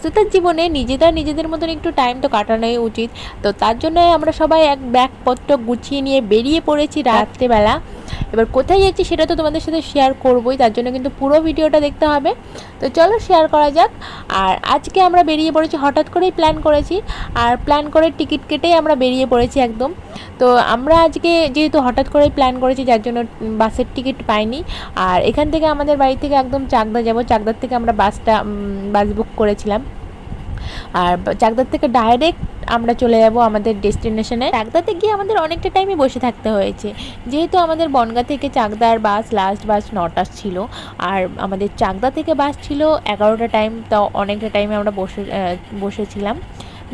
ব্যস্ততার জীবনে নিজেদের মতন একটু টাইম তো কাটানোই উচিত। তো তার জন্য আমরা সবাই এক ব্যাগপত্র গুছিয়ে নিয়ে বেরিয়ে পড়েছি রাত্রেবেলা। এবার কোথায় যাচ্ছি সেটা তো তোমাদের সাথে শেয়ার করবোই, তার জন্য কিন্তু পুরো ভিডিওটা দেখতে হবে। তো চলো শেয়ার করা যাক। আর আজকে আমরা বেরিয়ে পড়েছি, হঠাৎ করেই প্ল্যান করেছি, আর প্ল্যান করে টিকিট কেটেই আমরা বেরিয়ে পড়েছি একদম। তো আমরা আজকে যেহেতু হঠাৎ করেই প্ল্যান করেছি, যার জন্য বাসের টিকিট পাইনি। আর এখান থেকে আমাদের বাড়ি থেকে একদম চাকদা যাব, চাকদার থেকে আমরা বাস বুক করেছিলাম। আর চাকদার থেকে ডাইরেক্ট আমরা চলে যাব আমাদের ডেস্টিনেশনে। চাকদাতে গিয়ে আমাদের অনেকটা টাইমই বসে থাকতে হয়েছে, যেহেতু আমাদের বনগাঁ থেকে চাকদার বাস লাস্ট বাস 9টা ছিল, আর আমাদের চাকদা থেকে বাস ছিল 11টা টাইম। তো অনেকটা টাইমে আমরা বসেছিলাম।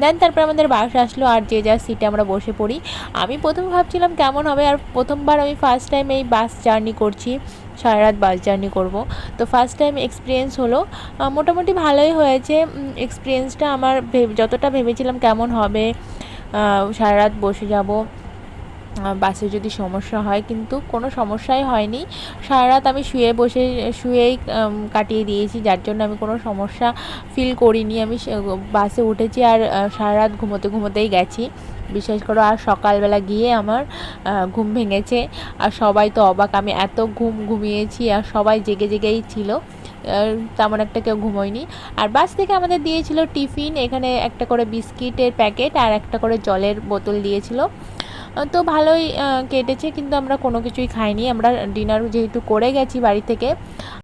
দেন তারপর আমাদের বাস আসলো, আর যে যার সিটে আমরা বসে পড়ি। আমি প্রথমে ভাবছিলাম কেমন হবে, আর প্রথমবার আমি ফার্স্ট টাইম এই বাস জার্নি করছি, সারা রাত বাস জার্নি করব। তো ফার্স্ট টাইম এক্সপিরিয়েন্স হলো, মোটামুটি ভালোই হয়েছে এক্সপিরিয়েন্সটা। আমার যতটা ভেবেছিলাম কেমন হবে, সারা রাত বসে যাব, বাসে যদি সমস্যা হয়, কিন্তু কোনো সমস্যাই হয়নি। সারা রাত আমি শুয়েই কাটিয়ে দিয়েছি, যার জন্য আমি কোনো সমস্যা ফিল করিনি। আমি বাসে উঠেছি আর সারা রাত ঘুমোতেই গেছি, বিশেষ করে। আর সকালবেলা গিয়ে আমার ঘুম ভেঙেছে, আর সবাই তো অবাক, আমি এত ঘুমিয়েছি, আর সবাই জেগেই ছিল, তেমন একটা কেউ ঘুমোয়নি। আর বাস থেকে আমাদের দিয়েছিল টিফিন, এখানে একটা করে বিস্কিটের প্যাকেট আর একটা করে জলের বোতল দিয়েছিল। তো ভালোই কেটেছে, কিন্তু আমরা কোনো কিছুই খাইনি। আমরা ডিনার যেহেতু করে গেছি বাড়ি থেকে,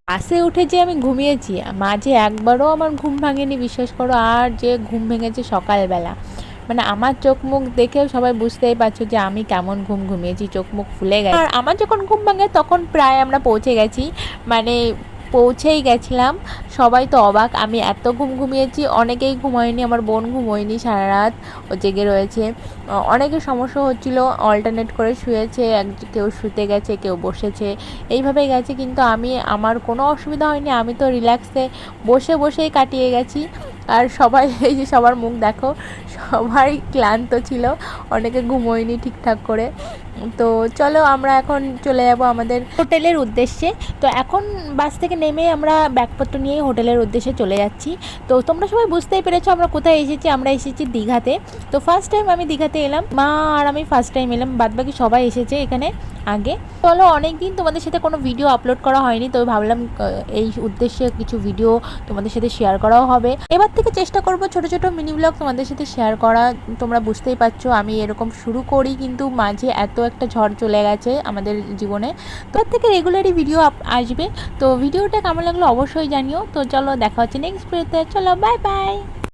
বাসে উঠে যে আমি ঘুমিয়েছি, মাঝে একবারও আমার ঘুম ভাঙেনি, বিশ্বাস করো। আর যে ঘুম ভেঙেছে সকালবেলা, মানে আমার চোখ মুখ দেখেও সবাই বুঝতেই পারছো যে আমি কেমন ঘুমিয়েছি, চোখ মুখ ফুলে গেছে। আর আমার যখন ঘুম ভাঙে তখন প্রায় আমরা পৌঁছে গেছি, মানে পৌঁছেই গেছিলাম। সবাই তো অবাক, আমি এত ঘুমিয়েছি। অনেকেই ঘুমায়নি, আমার বোন ঘুমোয়নি, সারা রাত ও জেগে রয়েছে। অনেকের সমস্যা হচ্ছিল, অল্টারনেট করে শুয়েছে, কেউ শুতে গেছে, কেউ বসেছে, এইভাবেই গেছে। কিন্তু আমার কোনো অসুবিধা হয়নি, আমি তো রিল্যাক্সে বসেই কাটিয়ে গেছি। আর সবাই, এই যে সবার মুখ দেখো, সবাই ক্লান্ত ছিল, অনেকে ঘুমোয়নি ঠিকঠাক করে। তো চলো আমরা এখন চলে যাব আমাদের হোটেলের উদ্দেশ্যে। তো এখন বাস থেকে নেমে আমরা ব্যাগপত্র নিয়ে হোটেলের উদ্দেশ্যে চলে যাচ্ছি। তো তোমরা সবাই বুঝতেই পেরেছো আমরা কোথায় এসেছি, আমরা এসেছি দীঘাতে। তো ফার্স্ট টাইম আমি দীঘাতে এলাম, মা আর আমি ফার্স্ট টাইম এলাম, বাদবাকি সবাই এসেছে এখানে আগে। চলো, অনেক দিন তোমাদের সাথে কোনো ভিডিও আপলোড করা হয়নি, তো ভাবলাম এই উদ্দেশ্যে কিছু ভিডিও তোমাদের সাথে শেয়ার করাও হবে। এবার থেকে চেষ্টা করব ছোট ছোট মিনি ব্লগ তোমাদের সাথে শেয়ার করা। তোমরা বুঝতেই পারছো আমি এরকম শুরু করি, কিন্তু মাঝে এত একটা ঝড় চলে গেছে আমাদের জীবনে। তো এর থেকে রেগুলারই ভিডিও আসবে। তো ভিডিওটা কেমন লাগলো অবশ্যই জানিও। তো চলো, দেখা হচ্ছে নেক্সট ভিডিওতে। চলো, বাই বাই।